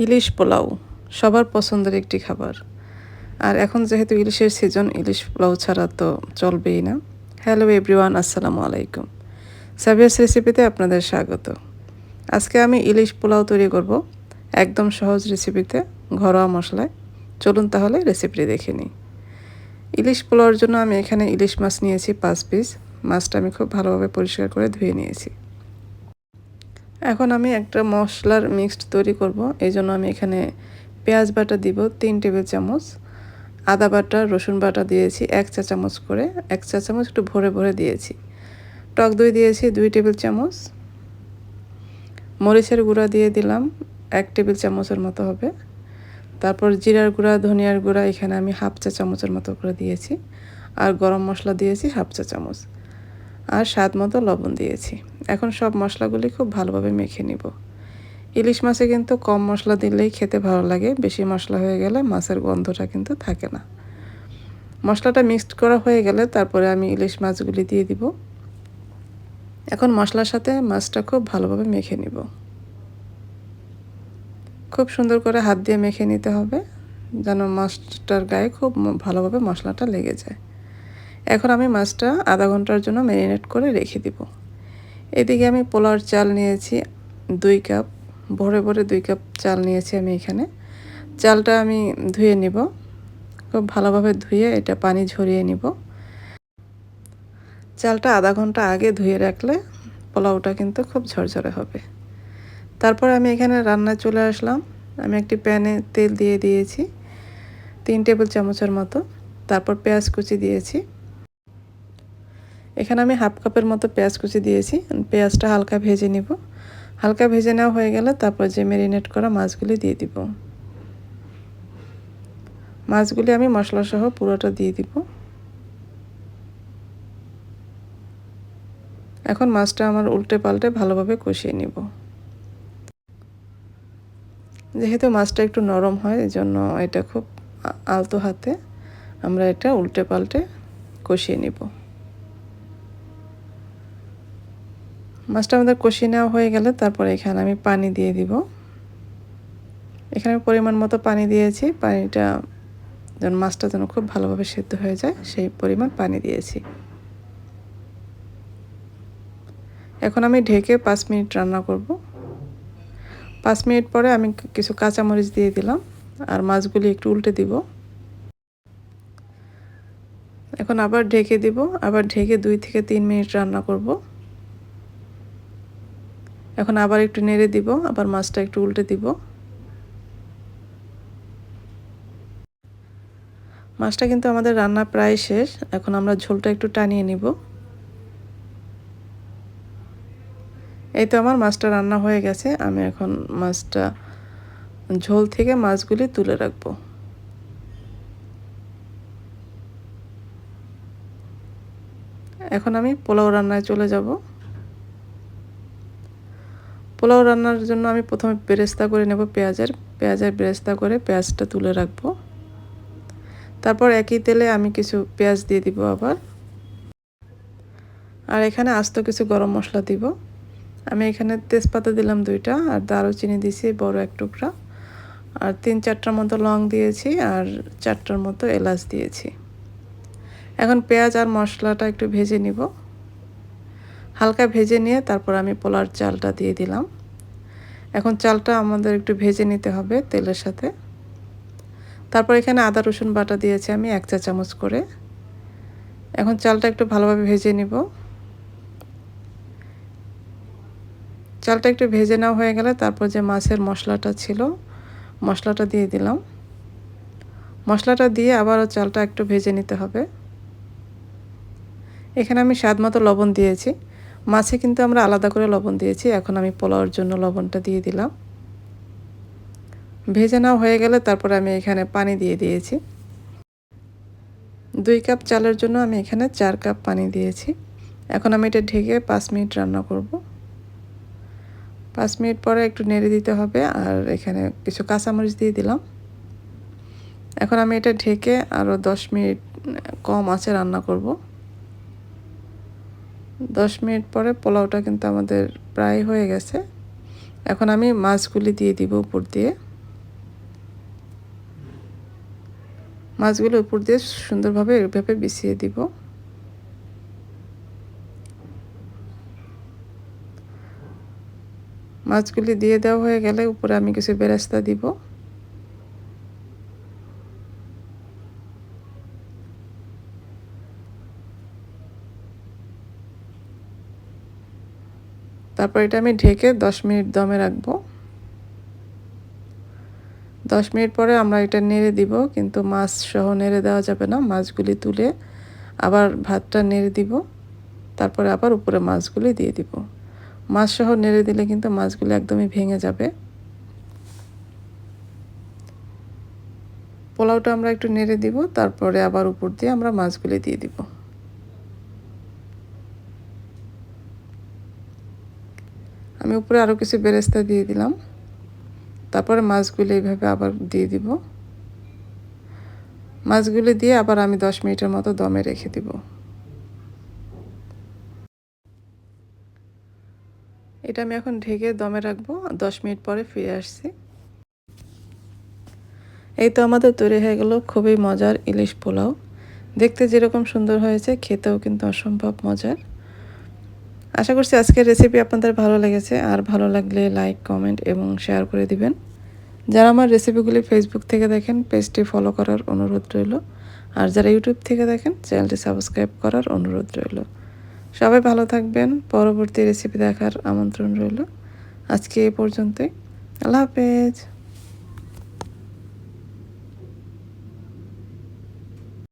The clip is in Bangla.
ইলিশ পোলাও সবার পছন্দের একটি খাবার। আর এখন যেহেতু ইলিশের সিজন, ইলিশ পোলাও ছাড়া তো চলবেই না। হ্যালো এভরিওয়ান, আসসালামু আলাইকুম। সাবিয়াস রেসিপিতে আপনাদের স্বাগত। আজকে আমি ইলিশ পোলাও তৈরি করব একদম সহজ রেসিপিতে, ঘরোয়া মশলায়। চলুন তাহলে রেসিপিটি দেখে নিই। ইলিশ পোলাওর জন্য আমি এখানে ইলিশ মাছ নিয়েছি 5 পিস। মাছটা আমি খুব ভালোভাবে পরিষ্কার করে ধুয়ে নিয়েছি। এখন আমি একটা মশলার মিক্সড তৈরি করব। এই জন্য আমি এখানে পেঁয়াজ বাটা দিব 3 টেবিল চামচ, আদা বাটা রসুন বাটা দিয়েছি 1 চা চামচ করে, 1 চা চামচ একটু ভরে ভরে দিয়েছি। টক দই দিয়েছি 2 টেবিল চামচ, মরিচের গুঁড়া দিয়ে দিলাম 1 টেবিল চামচের মতো হবে। তারপর জিরার গুঁড়া, ধনিয়ার গুঁড়া এখানে আমি হাফ চা চামচের মতো করে দিয়েছি। আর গরম মশলা দিয়েছি হাফ চা চামচ, আর স্বাদ মতো লবণ দিয়েছি। এখন সব মশলাগুলি খুব ভালোভাবে মেখে নিব। ইলিশ মাছে কিন্তু কম মশলা দিলেই খেতে ভালো লাগে, বেশি মশলা হয়ে গেলে মাছের গন্ধটা কিন্তু থাকে না। মশলাটা মিক্সড করা হয়ে গেলে তারপরে আমি ইলিশ মাছগুলি দিয়ে দিব। এখন মশলার সাথে মাছটা খুব ভালোভাবে মেখে নিব। খুব সুন্দর করে হাত দিয়ে মেখে নিতে হবে, যেন মাছটার গায়ে খুব ভালোভাবে মশলাটা লেগে যায়। এখন আমি মাছটা আধা ঘন্টার জন্য ম্যারিনেট করে রেখে দিব। এদিকে আমি পোলাওর চাল নিয়েছি 2 কাপ, ভরে ভরে 2 কাপ চাল নিয়েছি আমি এখানে। চালটা আমি ধুয়ে নিব, খুব ভালোভাবে ধুয়ে এটা পানি ঝরিয়ে নিব। চালটা আধা ঘন্টা আগে ধুয়ে রাখলে পোলাওটা কিন্তু খুব ঝরঝরে হবে। তারপর আমি এখানে রান্নায় চলে আসলাম। আমি একটি প্যানে তেল দিয়ে দিয়েছি 3 টেবিল চামচের মতো। তারপর পেঁয়াজ কুচি দিয়েছি। এখানে আমি হাফ কাপের মতো পেঁয়াজ কুচি দিয়েছি। পেঁয়াজটা হালকা ভেজে নিব। হালকা ভেজে নেওয়া হয়ে গেলে তারপর যে ম্যারিনেট করা মাছগুলি দিয়ে দিব। মাছগুলি আমি মশলা সহ পুরোটা দিয়ে দিব। এখন মাছটা আমার উল্টে পাল্টে ভালোভাবে কষিয়ে নিব। যেহেতু মাছটা একটু নরম হয়, এজন্য এটা খুব আলতো হাতে আমরা এটা উল্টে পাল্টে কষিয়ে নিব। মাছটা আমাদের কষিয়ে নেওয়া হয়ে গেলে তারপর এখানে আমি পানি দিয়ে দিব। এখানে পরিমাণ মতো পানি দিয়েছি। পানিটা যেন মাছটা যেন খুব ভালোভাবে সেদ্ধ হয়ে যায় সেই পরিমাণ পানি দিয়েছি। এখন আমি ঢেকে 5 মিনিট রান্না করব। 5 মিনিট পরে আমি কিছু কাঁচামরিচ দিয়ে দিলাম, আর মাছগুলি একটু উল্টে দিব। এখন আবার ঢেকে দিব, আবার ঢেকে 2 থেকে 3 মিনিট রান্না করব। এখন আবার একটু নেড়ে দিব, আবার মাছটা একটু উল্টে দিব। মাছটা কিন্তু আমাদের রান্না প্রায় শেষ। এখন আমরা ঝোলটা একটু টানিয়ে নিব। এই তো আমার মাছটা রান্না হয়ে গেছে। আমি এখন মাছটা ঝোল থেকে মাছগুলি তুলে রাখবো। এখন আমি পোলাও রান্নায় চলে যাব। পোলাও রান্নার জন্য আমি প্রথমে বেরেস্তা করে নেব পেঁয়াজের বেরেস্তা করে পেঁয়াজটা তুলে রাখবো। তারপর একই তেলে আমি কিছু পেঁয়াজ দিয়ে দিব আবার। আর এখানে আস্ত কিছু গরম মশলা দিব। আমি এখানে তেজপাতা দিলাম 2টা, আর দারুচিনি দিয়েছি বড় 1 টুকরা, আর 3-4টার মতো লং দিয়েছি, আর 4টার মতো এলাচ দিয়েছি। এখন পেঁয়াজ আর মশলাটা একটু ভেজে নিব। হালকা ভেজে নিয়ে তারপর আমি পোলাওর চালটা দিয়ে দিলাম। এখন চালটা আমাদের একটু ভেজে নিতে হবে তেলের সাথে। তারপর এখানে আদা রসুন বাটা দিয়েছি আমি 1 চা চামচ করে। এখন চালটা একটু ভালোভাবে ভেজে নিব। চালটা একটু ভেজে নেওয়া হয়ে গেলে তারপর যে মাছের মশলাটা ছিল, মশলাটা দিয়ে দিলাম। মশলাটা দিয়ে আবারও চালটা একটু ভেজে নিতে হবে। এখানে আমি স্বাদ মতো লবণ দিয়েছি। মাছে কিন্তু আমরা আলাদা করে লবণ দিয়েছি। এখন আমি পোলাওর জন্য লবণটা দিয়ে দিলাম। ভেজে নেওয়া হয়ে গেলে তারপর আমি এখানে পানি দিয়ে দিয়েছি। 2 কাপ চালের জন্য আমি এখানে 4 কাপ পানি দিয়েছি। এখন আমি এটা ঢেকে 5 মিনিট রান্না করব। 5 মিনিট পরে একটু নেড়ে দিতে হবে, আর এখানে কিছু কাঁচামরিচ দিয়ে দিলাম। এখন আমি এটা ঢেকে আরও 10 মিনিট কম আঁচে রান্না করব। 10 মিনিট পরে পোলাওটা কিন্তু আমাদের প্রায় হয়ে গেছে। এখন আমি মাছগুলি দিয়ে দিব উপর দিয়ে। মাছগুলো উপর দিয়ে সুন্দরভাবে এভাবে বিছিয়ে দিব। মাছগুলি দিয়ে দেওয়া হয়ে গেলে উপরে আমি কিছু বেরেস্তা দিব। তারপর এটা আমি ঢেকে 10 মিনিট দমে রাখবো। 10 মিনিট পরে আমরা এটা নেড়ে দিব, কিন্তু মাছ সহ নেড়ে দেওয়া যাবে না। মাছগুলি তুলে আবার ভাতটা নেড়ে দিব, তারপরে আবার উপরে মাছগুলি দিয়ে দিব। মাছ সহ নেড়ে দিলে কিন্তু মাছগুলি একদমই ভেঙে যাবে। পোলাওটা আমরা একটু নেড়ে দিব, তারপরে আবার উপর দিয়ে আমরা মাছগুলি দিয়ে দিব। আমি উপরে আরও কিছু বেরেস্তা দিয়ে দিলাম, তারপরে মাছগুলি এইভাবে আবার দিয়ে দিব। মাছগুলি দিয়ে আবার আমি 10 মিনিটের মতো দমে রেখে দিব। এটা আমি এখন ঢেকে দমে রাখবো। 10 মিনিট পরে ফিরে আসছি। এই তো আমাদের তৈরি হয়ে গেল খুবই মজার ইলিশ পোলাও। দেখতে যেরকম সুন্দর হয়েছে, খেতেও কিন্তু অসম্ভব মজার। আশা করছি আজকের রেসিপি আপনাদের ভালো লেগেছে, আর ভালো লাগলে লাইক, কমেন্ট এবং শেয়ার করে দিবেন। যারা আমার রেসিপিগুলি ফেসবুক থেকে দেখেন, পেজটি ফলো করার অনুরোধ রইল। আর যারা ইউটিউব থেকে দেখেন, চ্যানেলটি সাবস্ক্রাইব করার অনুরোধ রইল। সবাই ভালো থাকবেন। পরবর্তী রেসিপি দেখার আমন্ত্রণ রইল। আজকে এই পর্যন্তই। আল্লাহ হাফেজ।